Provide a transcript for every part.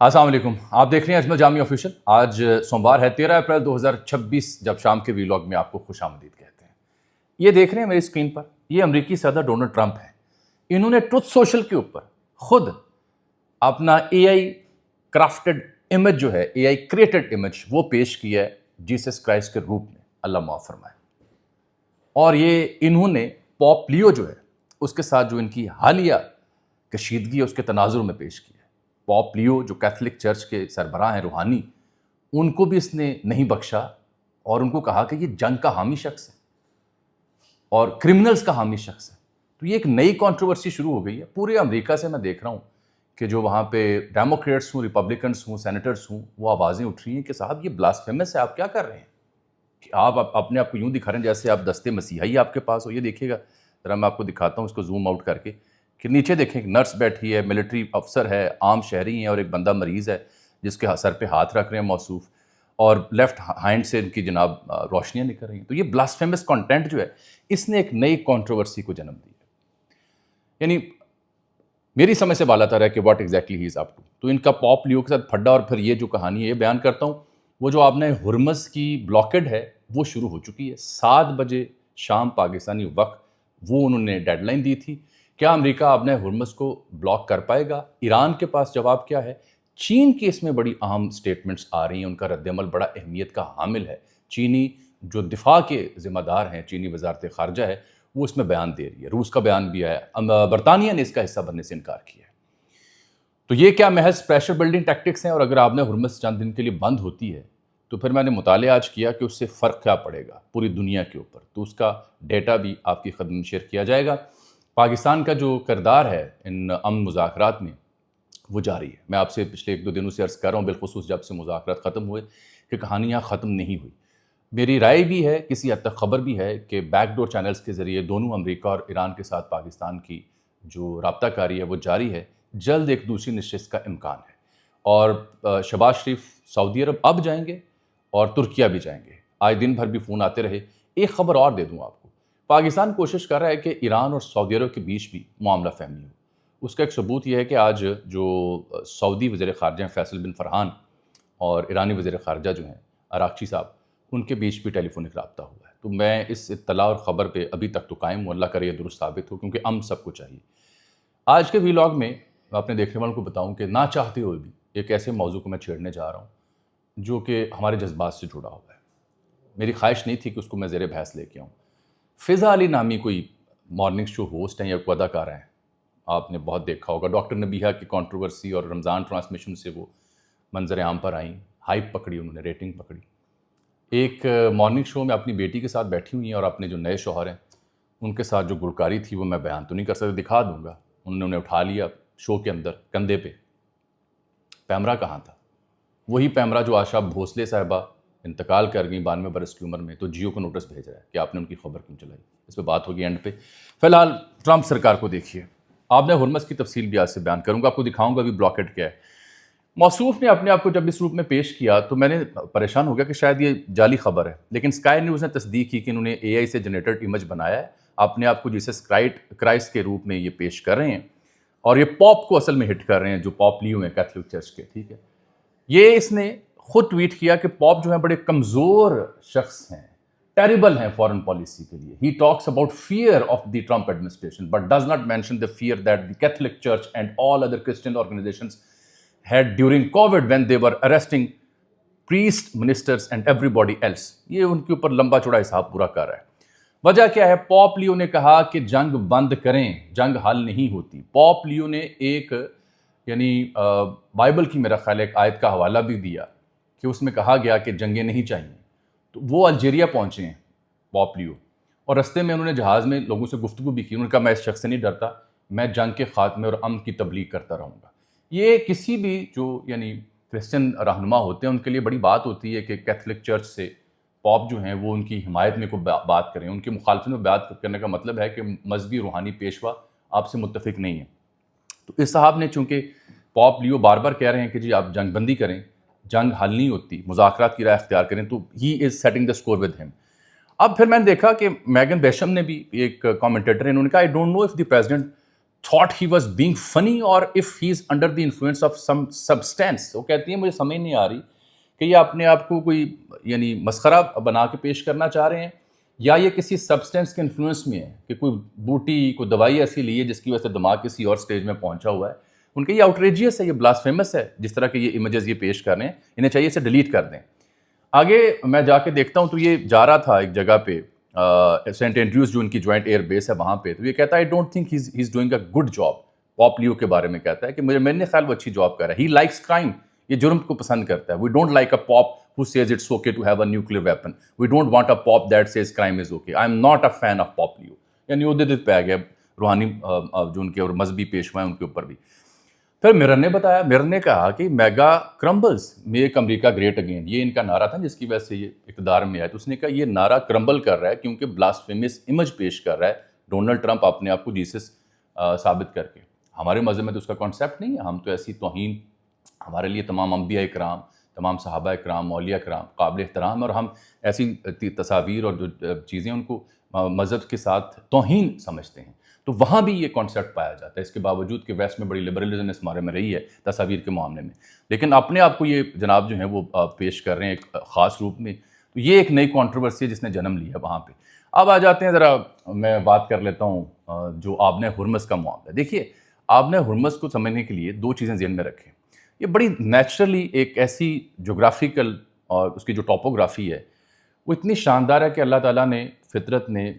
السلام علیکم، آپ دیکھ رہے ہیں اجمل جامی آفیشل۔ آج سوموار ہے 13 اپریل 2026، جب شام کے ویلاگ میں آپ کو خوش آمدید کہتے ہیں۔ یہ دیکھ رہے ہیں میری اسکرین پر، یہ امریکی صدر ڈونلڈ ٹرمپ ہیں۔ انہوں نے ٹروتھ سوشل کے اوپر خود اپنا اے آئی کرافٹڈ امیج جو ہے، اے آئی کریٹڈ امیج، وہ پیش کیا ہے جیسس کرائسٹ کے روپ میں، اللہ معاف فرمائے۔ اور یہ انہوں نے پوپ لیو جو ہے اس کے ساتھ جو ان کی حالیہ کشیدگی ہے اس کے تناظر میں پیش کیا ہے۔ پوپ لیو جو کیتھولک چرچ کے سربراہ ہیں، روحانی، ان کو بھی اس نے نہیں بخشا اور ان کو کہا کہ یہ جنگ کا حامی شخص ہے اور کرمنلز کا حامی شخص ہے۔ تو یہ ایک نئی کنٹروورسی شروع ہو گئی ہے پورے امریکہ سے۔ میں دیکھ رہا ہوں کہ جو وہاں پہ ڈیموکریٹس ہوں، ریپبلکنس ہوں، سینیٹرز ہوں، وہ آوازیں اٹھ رہی ہیں کہ صاحب یہ بلاسفیمس ہے، آپ کیا کر رہے ہیں کہ آپ اپنے آپ کو یوں دکھا رہے ہیں جیسے آپ دستے مسیحائی آپ کے پاس ہو۔ یہ دیکھیے گا ذرا، میں آپ کو دکھاتا ہوں اس کو زوم آؤٹ کر کے کہ نیچے دیکھیں ایک نرس بیٹھی ہے، ملٹری افسر ہے، عام شہری ہیں، اور ایک بندہ مریض ہے جس کے سر پہ ہاتھ رکھ رہے ہیں موصوف، اور لیفٹ ہینڈ سے ان کی جناب روشنیاں نکل رہی ہیں۔ تو یہ بلاسفیمس کنٹینٹ جو ہے اس نے ایک نئی کنٹروورسی کو جنم دی ہے۔ یعنی میری سمجھ سے بالا تر ہے کہ what exactly he is up to. تو ان کا پوپ لیو کے ساتھ پھڈا، اور پھر یہ جو کہانی ہے یہ بیان کرتا ہوں، وہ جو آپ نے ہرمز کی بلاکڈ ہے وہ شروع ہو چکی ہے۔ 7 بجے شام پاکستانی وقت وہ انہوں نے ڈیڈ لائن دی تھی۔ کیا امریکہ اب نے ہرمز کو بلاک کر پائے گا؟ ایران کے پاس جواب کیا ہے؟ چین کی اس میں بڑی اہم سٹیٹمنٹس آ رہی ہیں، ان کا رد عمل بڑا اہمیت کا حامل ہے۔ چینی جو دفاع کے ذمہ دار ہیں، چینی وزارت خارجہ ہے، وہ اس میں بیان دے رہی ہے۔ روس کا بیان بھی آیا، برطانیہ نے اس کا حصہ بننے سے انکار کیا ہے۔ تو یہ کیا محض پریشر بلڈنگ ٹیکٹکس ہیں؟ اور اگر آپ نے ہرمز چند دن کے لیے بند ہوتی ہے تو پھر میں نے مطالعہ آج کیا کہ اس سے فرق کیا پڑے گا پوری دنیا کے اوپر، تو اس کا ڈیٹا بھی آپ کی خدمت میں شیئر کیا جائے گا۔ پاکستان کا جو کردار ہے ان امن مذاکرات میں وہ جاری ہے۔ میں آپ سے پچھلے 1-2 دنوں سے عرض کر رہا ہوں، بالخصوص جب سے مذاکرات ختم ہوئے، کہ کہانیاں ختم نہیں ہوئی۔ میری رائے بھی ہے، کسی حد تک خبر بھی ہے، کہ بیک ڈور چینلز کے ذریعے دونوں امریکہ اور ایران کے ساتھ پاکستان کی جو رابطہ کاری ہے وہ جاری ہے۔ جلد ایک دوسری نشست کا امکان ہے، اور شہباز شریف سعودی عرب اب جائیں گے اور ترکیہ بھی جائیں گے۔ آج دن بھر بھی فون آتے رہے۔ ایک خبر اور دے دوں آپ کو، پاکستان کوشش کر رہا ہے کہ ایران اور سعودی عرب کے بیچ بھی معاملہ فہمی ہو۔ اس کا ایک ثبوت یہ ہے کہ آج جو سعودی وزیر خارجہ ہیں فیصل بن فرحان، اور ایرانی وزیر خارجہ جو ہیں عراقچی صاحب، ان کے بیچ بھی ٹیلی فونک رابطہ ہوا ہے۔ تو میں اس اطلاع اور خبر پہ ابھی تک تو قائم ہوں، اللہ کرے یہ درست ثابت ہو، کیونکہ امن سب کو چاہیے۔ آج کے ویلاگ میں اپنے دیکھنے والوں کو بتاؤں کہ نہ چاہتے ہوئے بھی ایک ایسے موضوع کو میں چھیڑنے جا رہا ہوں جو کہ ہمارے جذبات سے جڑا ہوا ہے۔ میری خواہش نہیں تھی کہ اس کو میں زیر بحث لے کے آؤں۔ فضا علی نامی کوئی مارننگ شو ہوسٹ ہیں یا کوئی اداکار ہیں، آپ نے بہت دیکھا ہوگا۔ ڈاکٹر نبیہہ کی کنٹروورسی اور رمضان ٹرانسمیشن سے وہ منظر عام پر آئیں، ہائپ پکڑی انہوں نے، ریٹنگ پکڑی۔ ایک مارننگ شو میں اپنی بیٹی کے ساتھ بیٹھی ہوئی ہیں، اور اپنے جو نئے شوہر ہیں ان کے ساتھ جو گلوکاری تھی وہ میں بیان تو نہیں کر سکتا، دکھا دوں گا۔ انہوں نے اٹھا لیا شو کے اندر کندھے پہ، پیمرا کہاں تھا؟ وہی پیمرا جو آشا بھوسلے صاحبہ انتقال کر گئیں 92 برس کی عمر میں، تو جیو کو نوٹس بھیج رہا ہے کہ آپ نے ان کی خبر کیوں چلائی۔ اس پہ بات ہوگی اینڈ پہ۔ فی الحال ٹرمپ سرکار کو دیکھیے، آپ نے ہرمز کی تفصیل بھی آج سے بیان کروں گا، آپ کو دکھاؤں گا ابھی بلاکڈ کیا ہے۔ موصوف نے اپنے آپ کو جب اس روپ میں پیش کیا تو میں نے پریشان ہو گیا کہ شاید یہ جعلی خبر ہے، لیکن اسکائی نیوز نے تصدیق کی کہ انہوں نے اے آئی سے جنریٹڈ امیج بنایا ہے، اپنے آپ کو جیسس کرائسٹ کے روپ میں یہ پیش کر رہے ہیں، اور یہ پاپ کو اصل میں ہٹ کر رہے ہیں، جو پاپ لیو ہیں کیتھولک چرچ کے، ٹھیک ہے۔ یہ اس نے خود ٹویٹ کیا کہ پاپ جو ہیں بڑے کمزور شخص ہیں، ٹیریبل ہیں فارن پالیسی کے لیے۔ He talks about fear of the Trump administration but does not mention the fear that the Catholic Church and all other Christian organizations had during COVID when they were arresting priests, ministers and everybody else۔ یہ ان کے اوپر لمبا چوڑا حساب پورا کر رہا ہے۔ وجہ کیا ہے؟ پوپ لیو نے کہا کہ جنگ بند کریں، جنگ حل نہیں ہوتی۔ پوپ لیو نے ایک یعنی بائبل کی میرا خیال ایک آیت کا حوالہ بھی دیا کہ اس میں کہا گیا کہ جنگیں نہیں چاہیے۔ تو وہ الجیریا پہنچے ہیں پوپ لیو، اور رستے میں انہوں نے جہاز میں لوگوں سے گفتگو بھی کی۔ انہوں نے کہا میں اس شخص سے نہیں ڈرتا، میں جنگ کے خاتمے اور امن کی تبلیغ کرتا رہوں گا۔ یہ کسی بھی جو یعنی کرسچن رہنما ہوتے ہیں ان کے لیے بڑی بات ہوتی ہے کہ کیتھولک چرچ سے پاپ جو ہیں وہ ان کی حمایت میں کوئی بات کریں، ان کی مخالفت میں بات کرنے کا مطلب ہے کہ مذہبی روحانی پیشوا آپ سے متفق نہیں ہے۔ تو اس صاحب نے چونکہ پاپ لیو بار بار کہہ رہے ہیں کہ جی آپ جنگ بندی کریں، جنگ حل نہیں ہوتی، مذاکرات کی راہ اختیار کریں، تو he is setting the score with ہم۔ اب پھر میں نے دیکھا کہ میگن بیشم نے بھی، ایک کامنٹیٹر ہے، انہوں نے کہا I don't know if the president thought he was being funny or if he is under the influence of some substance. وہ کہتی ہیں مجھے سمجھ نہیں آ رہی کہ یہ اپنے آپ کو کوئی یعنی مسخرہ بنا کے پیش کرنا چاہ رہے ہیں یا یہ کسی سبسٹینس کے انفلوئنس میں ہے کہ کوئی بوٹی کوئی دوائی ایسی لی ہے جس کی وجہ سے دماغ کسی اور سٹیج میں پہنچا ہوا ہے. ان کے یہ آؤٹریجیس ہے, یہ بلاسفیمس ہے جس طرح کے یہ امیجز یہ پیش کر رہے ہیں, انہیں چاہیے اسے ڈیلیٹ کر دیں. آگے میں جا کے دیکھتا ہوں تو یہ جا رہا تھا ایک جگہ پہ سینٹ اینڈریوز جو ان کی جوائنٹ ایئر بیس ہے وہاں پہ, تو یہ کہتا ہے I don't think he is doing a good job. Pope Leo کے بارے میں کہتا ہے کہ میں نے خیال وہ اچھی جاب کر رہا ہے. ہی لائکس کرائم, یہ جرم کو پسند کرتا ہے. We don't like a pope who says it's okay to have a nuclear weapon. We don't want a pop that says crime is okay. I am not a fan of pop Leo. یعنی وہ دل پہ آ گیا روحانی جو ان کے اور مذہبی پیشوا ہیں ان کے اوپر بھی. پھر مرر نے بتایا, مرر نے کہا کہ میگا کرمبلز, میک امریکہ گریٹ اگین, یہ ان کا نعرہ تھا جس کی وجہ سے یہ اقتدار میں آیا. تو اس نے کہا یہ نعرہ کرمبل کر رہا ہے کیونکہ بلاسفیمس امیج پیش کر رہا ہے ڈونلڈ ٹرمپ اپنے آپ کو جیسس ثابت کر کے. ہمارے مذہب میں تو اس کا کانسیپٹ نہیں ہے. ہم تو ایسی توہین, ہمارے لیے تمام انبیاء کرام, تمام صحابہ اکرام, اولیاء کرام قابل احترام, اور ہم ایسی تصاویر اور جو چیزیں ان کو مذہب کے ساتھ توہین سمجھتے ہیں. تو وہاں بھی یہ کانسیپٹ پایا جاتا ہے, اس کے باوجود کہ ویسٹ میں بڑی لبرلزم اس بارے میں رہی ہے تصاویر کے معاملے میں, لیکن اپنے آپ کو یہ جناب جو ہیں وہ پیش کر رہے ہیں ایک خاص روپ میں. تو یہ ایک نئی کانٹروورسی ہے جس نے جنم لیا وہاں پہ. اب آ جاتے ہیں, ذرا میں بات کر لیتا ہوں جو آبنہ ہرمز کا معاملہ. دیکھیے آبنہ ہرمز کو سمجھنے کے لیے دو چیزیں ذہن میں رکھیں. یہ بڑی نیچرلی ایک ایسی جغرافیکل اور اس کی جو ٹاپوگرافی ہے وہ اتنی شاندار ہے کہ اللہ تعالیٰ نے, فطرت نے,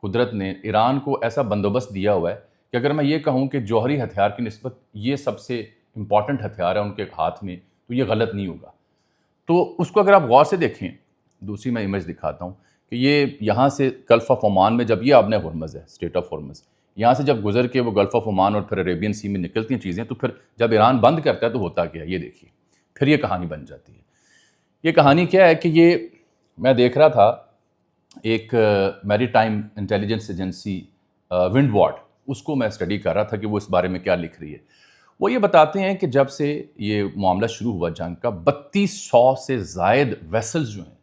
قدرت نے ایران کو ایسا بندوبست دیا ہوا ہے کہ اگر میں یہ کہوں کہ جوہری ہتھیار کی نسبت یہ سب سے امپورٹنٹ ہتھیار ہے ان کے ہاتھ میں, تو یہ غلط نہیں ہوگا. تو اس کو اگر آپ غور سے دیکھیں, دوسری میں امیج دکھاتا ہوں کہ یہ یہاں سے گلف آف عمان میں جب یہ آبنہ ہرمز ہے, اسٹیٹ آف ہرمز, یہاں سے جب گزر کے وہ گلف آف عمان اور پھر عربین سی میں نکلتی ہیں چیزیں, تو پھر جب ایران بند کرتا ہے تو ہوتا کیا ہے یہ دیکھیے. پھر یہ کہانی بن جاتی ہے. یہ کہانی کیا ہے کہ یہ میں دیکھ رہا تھا ایک میری ٹائم انٹیلیجنس ایجنسی ونڈ وارڈ, اس کو میں اسٹڈی کر رہا تھا کہ وہ اس بارے میں کیا لکھ رہی ہے. وہ یہ بتاتے ہیں کہ جب سے یہ معاملہ شروع ہوا جنگ کا, 3200 سے زائد ویسلز جو ہیں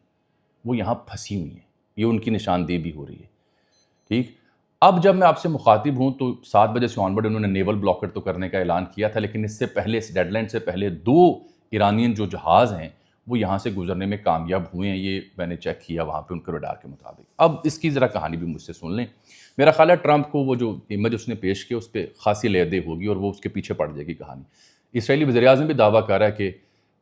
وہ یہاں پھنسی ہوئی ہیں. یہ ان کی نشاندہی بھی ہو رہی ہے. ٹھیک, اب جب میں آپ سے مخاطب ہوں تو 7 بجے سے آنورڈ انہوں نے نیول بلاکٹ تو کرنے کا اعلان کیا تھا, لیکن اس سے پہلے, اس ڈیڈ لائن سے پہلے 2 ایرانین جو جہاز ہیں وہ یہاں سے گزرنے میں کامیاب ہوئے ہیں. یہ میں نے چیک کیا وہاں پہ ان کے ریڈار کے مطابق. اب اس کی ذرا کہانی بھی مجھ سے سن لیں. میرا خیال ہے ٹرمپ کو وہ جو امیج اس نے پیش کیا اس پہ خاصی لیدے ہوگی اور وہ اس کے پیچھے پڑ جائے گی کہانی. اسرائیلی وزیر اعظم بھی دعویٰ کر رہا ہے کہ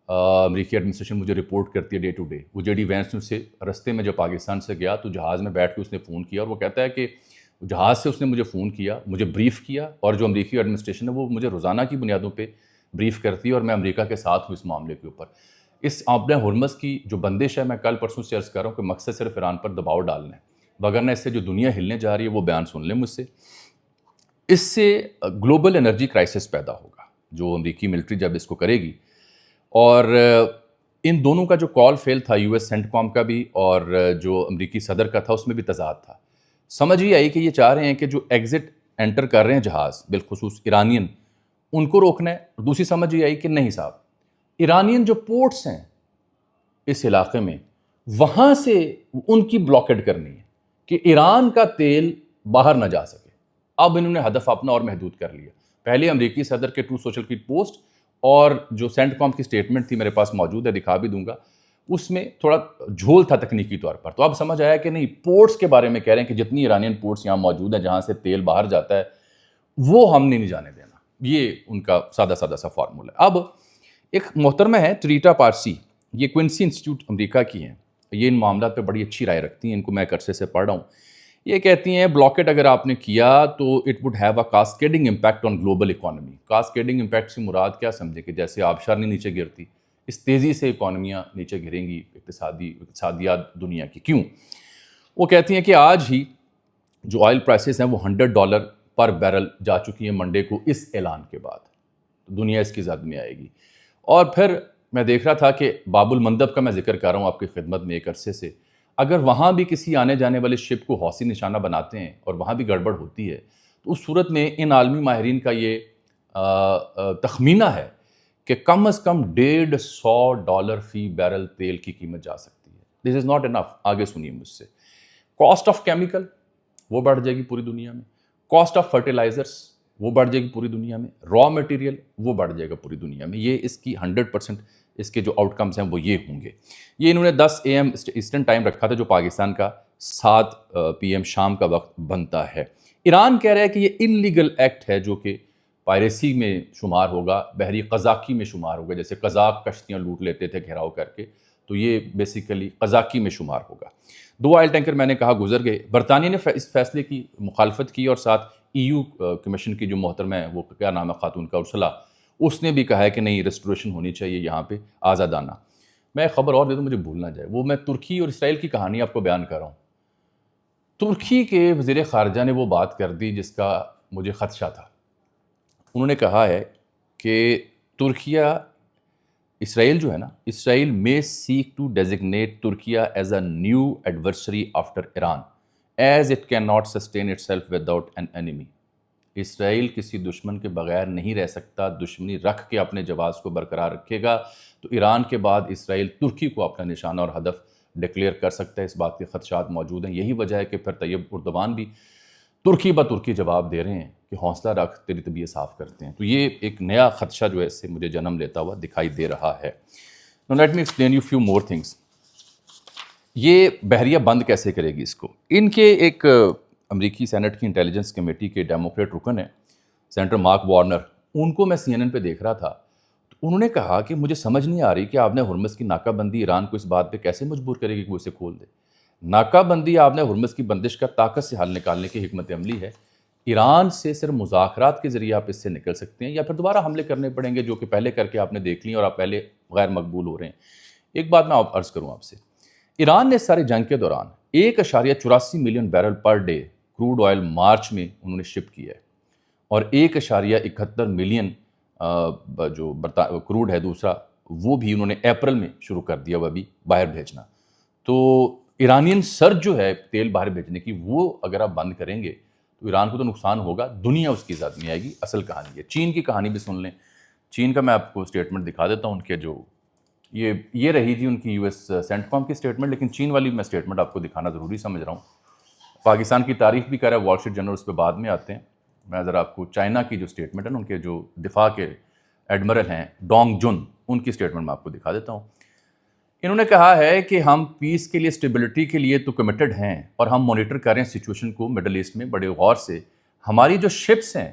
امریکی ایڈمنسٹریشن مجھے رپورٹ کرتی ہے ڈے ٹو ڈے. وہ جے ڈی وینس نے اسے رستے میں جب پاکستان سے گیا تو جہاز میں بیٹھ کے اس نے فون کیا, اور وہ کہتا ہے کہ جہاز سے اس نے مجھے فون کیا, مجھے بریف کیا, اور جو امریکی ایڈمنسٹریشن ہے وہ مجھے روزانہ کی بنیادوں پہ بریف کرتی ہے, اور میں امریکہ کے ساتھ ہوں اس معاملے کے اوپر. اس آبنہ ہرمز کی جو بندش ہے, میں کل پرسوں سے عرض کر رہا ہوں کہ مقصد صرف ایران پر دباؤ ڈالنا ہے, وگرنہ اس سے جو دنیا ہلنے جا رہی ہے وہ بیان سن لیں مجھ سے. اس سے گلوبل انرجی کرائسس پیدا ہوگا جو امریکی ملٹری جب اس کو کرے گی. اور ان دونوں کا جو کال فیل تھا, یو ایس سینٹ کام کا بھی اور جو امریکی صدر کا تھا, اس میں بھی تضاد تھا. سمجھ یہ آئی کہ یہ چاہ رہے ہیں کہ جو ایگزٹ انٹر کر رہے ہیں جہاز, بالخصوص ایرانین, ان کو روکنا ہے. اور دوسری سمجھ یہ آئی کہ نہیں صاحب, ایرانین جو پورٹس ہیں اس علاقے میں وہاں سے ان کی بلاکڈ کرنی ہے کہ ایران کا تیل باہر نہ جا سکے. اب انہوں نے ہدف اپنا اور محدود کر لیا. پہلے امریکی صدر کے ٹرو سوشل کی پوسٹ اور جو سینٹ کام کی سٹیٹمنٹ تھی میرے پاس موجود ہے, دکھا بھی دوں گا, اس میں تھوڑا جھول تھا تکنیکی طور پر. تو اب سمجھ آیا کہ نہیں, پورٹس کے بارے میں کہہ رہے ہیں کہ جتنی ایرانین پورٹس یہاں موجود ہیں جہاں سے تیل باہر جاتا ہے وہ ہم نہیں جانے دینا. یہ ان کا سادہ سا فارمولا ہے. اب ایک محترمہ ہے ٹریٹا پارسی, یہ کوئنسی انسٹیٹیوٹ امریکہ کی ہیں, یہ ان معاملات پہ بڑی اچھی رائے رکھتی ہیں, ان کو میں ایک عرصے سے پڑھ رہا ہوں. یہ کہتی ہیں بلاکٹ اگر آپ نے کیا تو it would have a cascading impact on global economy. Cascading impact سے مراد کیا سمجھے کہ جیسے آبشار نہیں نیچے گرتی, اس تیزی سے اکانومیاں نیچے گریں گی, اقتصادیات دنیا کی. کیوں؟ وہ کہتی ہیں کہ آج ہی جو آئل پرائسز ہیں وہ $100 پر بیرل جا چکی ہیں منڈے کو اس اعلان کے بعد. دنیا اس کی زد میں آئے گی. اور پھر میں دیکھ رہا تھا کہ باب المندب کا میں ذکر کر رہا ہوں آپ کی خدمت میں ایک عرصے سے, اگر وہاں بھی کسی آنے جانے والے شپ کو حوثی نشانہ بناتے ہیں اور وہاں بھی گڑبڑ ہوتی ہے تو اس صورت میں ان عالمی ماہرین کا یہ تخمینہ ہے کہ کم از کم $150 فی بیرل تیل کی قیمت جا سکتی ہے. دس از ناٹ انف. آگے سنیے مجھ سے. کاسٹ آف کیمیکل وہ بڑھ جائے گی پوری دنیا میں. کاسٹ آف فرٹیلائزرس وہ بڑھ جائے گی پوری دنیا میں، را مٹیریل وہ بڑھ جائے گا پوری دنیا میں. یہ اس کی 100% اس کے جو آؤٹ کمز ہیں وہ یہ ہوں گے. یہ انہوں نے 10 AM ایسٹرن ٹائم رکھا تھا جو پاکستان کا 7 PM شام کا وقت بنتا ہے. ایران کہہ رہا ہے کہ یہ انلیگل ایکٹ ہے جو کہ پائریسی میں شمار ہوگا، بحری قزاقی میں شمار ہوگا. جیسے قزاق کشتیاں لوٹ لیتے تھے گھیراؤ کر کے، تو یہ بیسیکلی قزاقی میں شمار ہوگا. 2 آئل ٹینکر میں نے کہا گزر گئے. برطانیہ نے اس فیصلے کی مخالفت کی، اور ساتھ EU کمیشن کی جو محترمہ ہے، وہ کیا نام ہے خاتون کا، ارسلا، اس نے بھی کہا ہے کہ نہیں ریسٹوریشن ہونی چاہیے یہاں پہ آزادانہ. میں ایک خبر اور دے دوں، مجھے بھول نہ جائے، وہ میں ترکی اور اسرائیل کی کہانی آپ کو بیان کر رہا ہوں. ترکی کے وزیر خارجہ نے وہ بات کر دی جس کا مجھے خدشہ تھا. انہوں نے کہا ہے کہ ترکیہ، اسرائیل جو ہے نا، اسرائیل may seek to designate Turkey as a new adversary after Iran as it cannot sustain itself without an enemy. اسرائیل کسی دشمن کے بغیر نہیں رہ سکتا، دشمنی رکھ کے اپنے جواز کو برقرار رکھے گا. تو ایران کے بعد اسرائیل ترکی کو اپنا نشانہ اور ہدف ڈکلیئر کر سکتا ہے. اس بات کے خدشات موجود ہیں. یہی وجہ ہے کہ پھر طیب اردوان بھی ترکی ترکی جواب دے رہے ہیں کہ حوصلہ رکھ، تیری طبیعت صاف کرتے ہیں. تو یہ ایک نیا خدشہ جو ہے اس سے مجھے جنم لیتا ہوا دکھائی دے رہا ہے. Now let me explain you few more things. یہ بحریہ بند کیسے کرے گی اس کو؟ ان کے ایک امریکی سینٹ کی انٹیلیجنس کمیٹی کے ڈیموکریٹ رکن ہیں سینیٹر مارک وارنر. ان کو میں CNN پہ دیکھ رہا تھا، تو انہوں نے کہا کہ مجھے سمجھ نہیں آ رہی کہ آپ نے ہرمز کی ناکہ بندی ایران کو اس بات پہ کیسے مجبور کرے گی کہ وہ اسے کھول دے. ناکہ بندی آپ نے ہرمز کی بندش کا طاقت سے حل نکالنے کی حکمت عملی ہے. ایران سے صرف مذاکرات کے ذریعے آپ اس سے نکل سکتے ہیں، یا پھر دوبارہ حملے کرنے پڑیں گے جو کہ پہلے کر کے آپ نے دیکھ لی اور آپ پہلے غیر مقبول ہو رہے ہیں. ایک بات میں عرض کروں آپ سے، ایران نے ساری جنگ کے دوران 1.84 million barrel per day crude oil March میں انہوں نے شپ کیا ہے، اور 1.71 ملین جو کروڈ ہے دوسرا، وہ بھی انہوں نے اپریل میں شروع کر دیا وہ بھی باہر بھیجنا. تو ایرانین سرج جو ہے تیل باہر بھیجنے کی، وہ اگر آپ بند کریں گے تو ایران کو تو نقصان ہوگا، دنیا اس کی زد میں آئے گی. اصل کہانی ہے. چین کی کہانی بھی سن لیں. چین کا میں آپ کو اسٹیٹمنٹ دکھا دیتا ہوں. ان کے جو یہ رہی تھی ان کی US سینٹ کام کی اسٹیٹمنٹ، لیکن چین والی میں اسٹیٹمنٹ آپ کو دکھانا ضروری سمجھ رہا ہوں. پاکستان کی تعریف بھی کر رہا ہے وال اسٹریٹ جرنل، اس پہ بعد میں آتے ہیں. میں ذرا آپ کو چائنا کی جو اسٹیٹمنٹ ہے نا، ان کے جو دفاع کے ایڈمرل ہیں ڈونگ جن، ان کی اسٹیٹمنٹ میں آپ کو دکھا دیتا ہوں. انہوں نے کہا ہے کہ ہم پیس کے لیے، اسٹیبلٹی کے لیے تو کمیٹڈ ہیں، اور ہم مانیٹر کر رہے ہیں سچویشن کو مڈل ایسٹ میں بڑے غور سے. ہماری جو شپس ہیں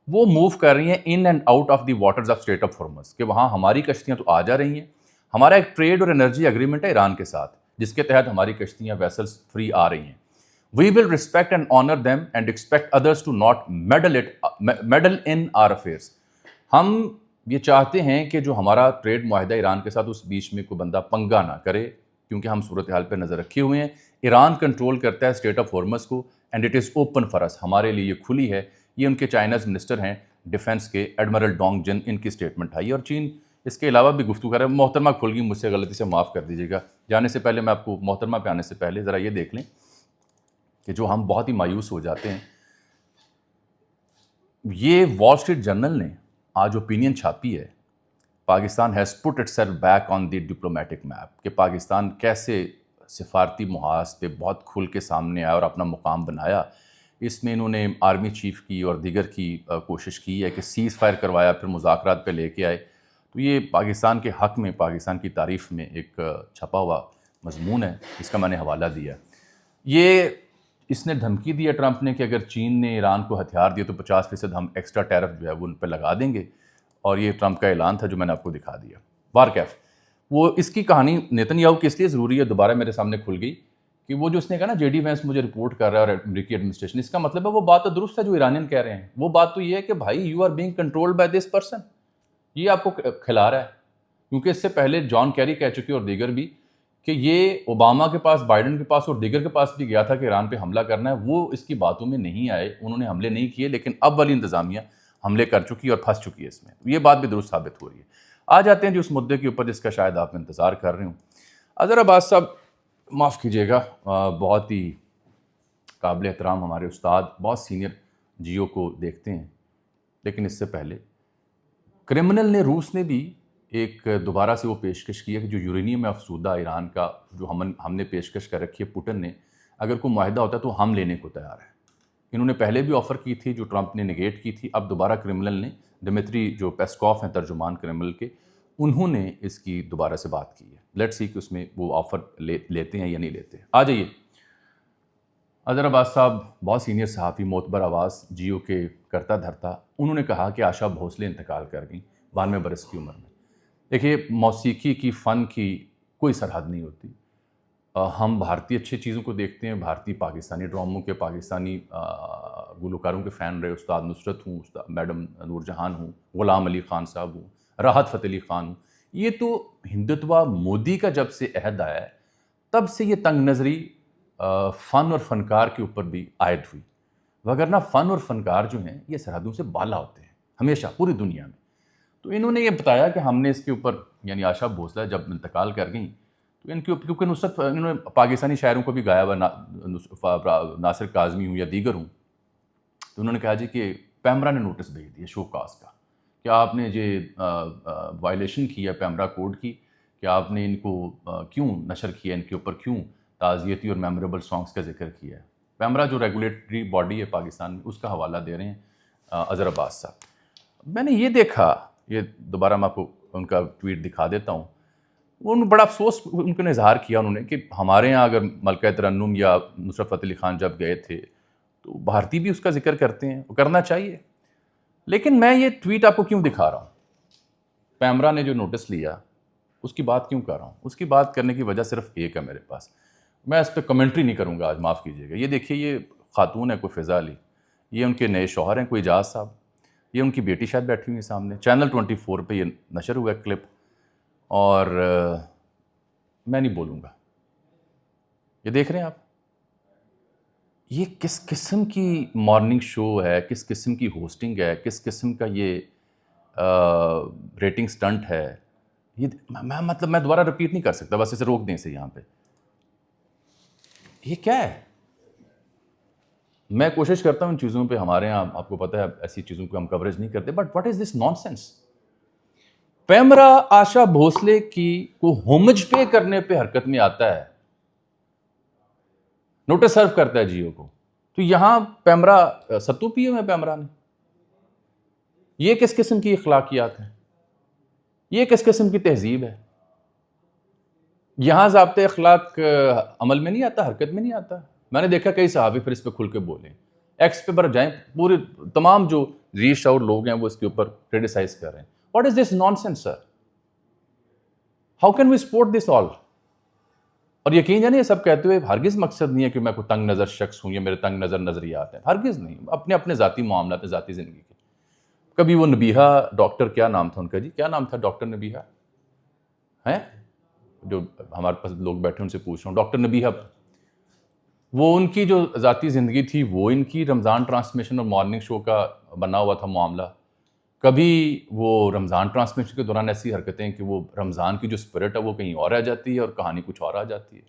وہ موو کر رہی ہیں in and out of the waters of street of Hormuz, کہ وہاں ہماری کشتیاں تو آ جا رہی ہیں. ہمارا ایک ٹریڈ اور انرجی ایگریمنٹ ہے ایران کے ساتھ، جس کے تحت ہماری کشتیاں ویسلز فری آ رہی ہیں. We will respect and honor them and expect others to not meddle in our affairs. ہم یہ چاہتے ہیں کہ جو ہمارا ٹریڈ معاہدہ ایران کے ساتھ، اس بیچ میں کوئی بندہ پنگا نہ کرے، کیونکہ ہم صورتحال پہ نظر رکھے ہوئے ہیں. ایران کنٹرول کرتا ہے اسٹریٹ آف ہرمز کو، and it is open for us, ہمارے لیے یہ کھلی ہے. یہ ان کے چائناز منسٹر ہیں ڈیفنس کے ایڈمرل ڈونگ جن، ان کی اسٹیٹمنٹ آئی. اور چین اس کے علاوہ بھی گفتگو کر رہا ہے. محترمہ کھل گئی، مجھ سے غلطی سے معاف کر دیجیے گا. جانے سے پہلے میں آپ کو محترمہ پہ آنے سے پہلے ذرا یہ دیکھ لیں کہ جو ہم بہت ہی مایوس ہو جاتے ہیں. یہ وال اسٹریٹ جرنل نے آج اوپینین چھاپی ہے، Pakistan has put it self back on the diplomatic map, کہ پاکستان کیسے سفارتی محاذ پہ بہت کھل کے سامنے آیا اور اپنا مقام بنایا. اس میں انہوں نے آرمی چیف کی اور دیگر کی کوشش کی ہے کہ سیز فائر کروایا، پھر مذاکرات پہ لے کے آئے. تو یہ پاکستان کے حق میں، پاکستان کی تعریف میں ایک چھپا ہوا مضمون ہے، اس کا میں نے حوالہ دیا. اس نے دھمکی دی ہے ٹرمپ نے کہ اگر چین نے ایران کو ہتھیار دیے تو 50% ہم ایکسٹرا ٹیرف جو ہے وہ ان پہ لگا دیں گے. اور یہ ٹرمپ کا اعلان تھا جو میں نے آپ کو دکھا دیا. بارکیف وہ اس کی کہانی نیتن یاہو کی اس لیے ضروری ہے، دوبارہ میرے سامنے کھل گئی کہ وہ جو اس نے کہا نا JD وینس مجھے رپورٹ کر رہا ہے اور امریکی ایڈمنسٹریشن، اس کا مطلب ہے وہ بات تو درست ہے جو ایرانین کہہ رہے ہیں. وہ بات تو یہ ہے کہ بھائی you are being controlled by this person, یہ آپ کو کھلا رہا ہے. کیونکہ اس سے پہلے جان کیری کہہ چکے اور دیگر بھی کہ یہ اوباما کے پاس، بائیڈن کے پاس اور دیگر کے پاس بھی گیا تھا کہ ایران پہ حملہ کرنا ہے. وہ اس کی باتوں میں نہیں آئے، انہوں نے حملے نہیں کیے، لیکن اب والی انتظامیہ حملے کر چکی اور پھنس چکی ہے اس میں. یہ بات بھی درست ثابت ہو رہی ہے. آ جاتے ہیں جو اس مدعے کے اوپر جس کا شاید آپ انتظار کر رہے ہوں. اظہر عباس صاحب معاف کیجیے گا، بہت ہی قابل احترام ہمارے استاد، بہت سینئر جیو کو دیکھتے ہیں، لیکن اس سے پہلے کرمنل نے، روس نے بھی ایک دوبارہ سے وہ پیشکش کی ہے کہ جو یورینیم افزودہ ایران کا جو ہم نے پیشکش کر رکھی ہے، پوٹن نے، اگر کوئی معاہدہ ہوتا ہے تو ہم لینے کو تیار ہے. انہوں نے پہلے بھی آفر کی تھی جو ٹرمپ نے نگیٹ کی تھی. اب دوبارہ کرملن نے دمتری جو پیسکوف ہیں ترجمان کرملن کے, انہوں نے اس کی دوبارہ سے بات کی ہے. لیٹس سی کہ اس میں وہ آفر لیتے ہیں یا نہیں لیتے. آ جائیے. اظہر عباس صاحب بہت سینئر صحافی, معتبر آواز جیو کے کرتا دھرتا, انہوں نے کہا کہ آشا بھونسلے انتقال کر گئیں 92 برس کی عمر میں. دیکھیے, موسیقی کی, فن کی کوئی سرحد نہیں ہوتی. ہم بھارتی اچھی چیزوں کو دیکھتے ہیں, بھارتی پاکستانی ڈراموں کے, پاکستانی گلوکاروں کے فین رہے. استاد نصرت ہوں, میڈم نور جہان ہوں, غلام علی خان صاحب ہوں, راحت فتح علی خان ہوں. یہ تو ہندوتوا مودی کا جب سے عہد آیا ہے تب سے یہ تنگ نظری فن اور فنکار کے اوپر بھی عائد ہوئی. وگرنہ فن اور فنکار جو ہیں یہ سرحدوں سے بالا ہوتے ہیں ہمیشہ پوری دنیا میں. تو انہوں نے یہ بتایا کہ ہم نے اس کے اوپر, یعنی آشا بھونسلے جب انتقال کر گئیں تو ان کے اوپر, کیونکہ نصرت انہوں نے پاکستانی شاعروں کو بھی گایا ہوا, ناصر کاظمی ہوں یا دیگر ہوں, تو انہوں نے کہا جی کہ پیمرا نے نوٹس بھیج دیا شو کاسٹ کا کہ آپ نے یہ وائلیشن کی ہے پیمرا کوڈ کی, کہ آپ نے ان کو کیوں نشر کیا, ان کے اوپر کیوں تعزیتی اور میموریبل سانگس کا ذکر کیا ہے. پیمرا جو ریگولیٹری باڈی ہے پاکستان میں, اس کا حوالہ دے رہے ہیں اظہر عباس صاحب. میں نے یہ دیکھا, یہ دوبارہ میں آپ کو ان کا ٹویٹ دکھا دیتا ہوں. انہوں نے بڑا افسوس ان کو اظہار کیا انہوں نے کہ ہمارے یہاں اگر ملکہ ترنم یا نصرت فتح علی خان جب گئے تھے تو بھارتی بھی اس کا ذکر کرتے ہیں, وہ کرنا چاہیے. لیکن میں یہ ٹویٹ آپ کو کیوں دکھا رہا ہوں, پیمرا نے جو نوٹس لیا اس کی بات کیوں کر رہا ہوں. اس کی بات کرنے کی وجہ صرف ایک ہے میرے پاس. میں اس پہ کمنٹری نہیں کروں گا آج, معاف کیجیے گا. یہ دیکھیے, یہ خاتون ہے کوئی فضا علی, یہ ان کے نئے شوہر ہیں کوئی اعجاز صاحب, یہ ان کی بیٹی شاید بیٹھی ہوئی سامنے. چینل 24 پہ یہ نشر ہوا ہے کلپ, اور میں نہیں بولوں گا. یہ دیکھ رہے ہیں آپ, یہ کس قسم کی مارننگ شو ہے, کس قسم کی ہوسٹنگ ہے, کس قسم کا یہ ریٹنگ سٹنٹ ہے. یہ میں دوبارہ رپیٹ نہیں کر سکتا, بس اسے روک دیں اسے یہاں پہ. یہ کیا ہے؟ میں کوشش کرتا ہوں ان چیزوں پہ, ہمارے یہاں آپ کو پتہ ہے ایسی چیزوں کو ہم کوریج نہیں کرتے, but what is this nonsense. PEMRA Asha Bhosle کی کو ہومج پے کرنے پہ حرکت میں آتا ہے, نوٹس سرو کرتا ہے جیو کو, تو یہاں پیمرا ستو پیے ہوئے پیمرا نے. یہ کس قسم کی اخلاقیات ہیں, یہ کس قسم کی تہذیب ہے. یہاں ضابطۂ اخلاق عمل میں نہیں آتا, حرکت میں نہیں آتا. میں نے دیکھا کئی صحافی پھر اس پہ کھل کے بولیں, ایکس پہ بر جائیں, پورے تمام جو ریش اور لوگ ہیں وہ اس کے اوپر کریٹیسائز کر رہے ہیں. What is this nonsense sir, how can we support this all. اور یقین جانے یہ سب کہتے ہوئے ہرگز مقصد نہیں ہے کہ میں کوئی تنگ نظر شخص ہوں یا میرے تنگ نظر نظریات ہیں, ہرگز نہیں. اپنے اپنے ذاتی معاملات ہیں, ذاتی زندگی کے. کبھی وہ نبیہا ڈاکٹر, کیا نام تھا ان کا جی, کیا نام تھا ڈاکٹر نبیہا ہیں, جو ہمارے پاس لوگ بیٹھے ان سے پوچھ رہا ہوں, ڈاکٹر نبیہا, وہ ان کی جو ذاتی زندگی تھی وہ ان کی رمضان ٹرانسمیشن اور مارننگ شو کا بنا ہوا تھا معاملہ. کبھی وہ رمضان ٹرانسمیشن کے دوران ایسی حرکتیں کہ وہ رمضان کی جو اسپرٹ ہے وہ کہیں اور آ جاتی ہے اور کہانی کچھ اور آ جاتی ہے.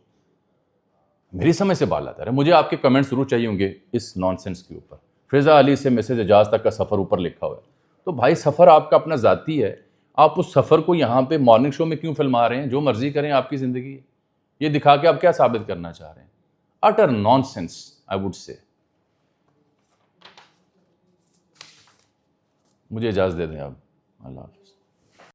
میری سمجھ سے بال آتا ہے. مجھے آپ کے کمنٹ ضرور چاہیے ہوں گے اس نان سینس کے اوپر. فضا علی سے مسز اعجاز تک کا سفر اوپر لکھا ہوا ہے, تو بھائی سفر آپ کا اپنا ذاتی ہے, آپ اس سفر کو یہاں پہ مارننگ شو میں کیوں فلما رہے ہیں؟ جو مرضی کریں, آپ کی زندگی, یہ دکھا کے آپ کیا ثابت کرنا چاہ رہے ہیں؟ Utter nonsense I would say. مجھے اجازت دے دیں آپ. اللہ حافظ.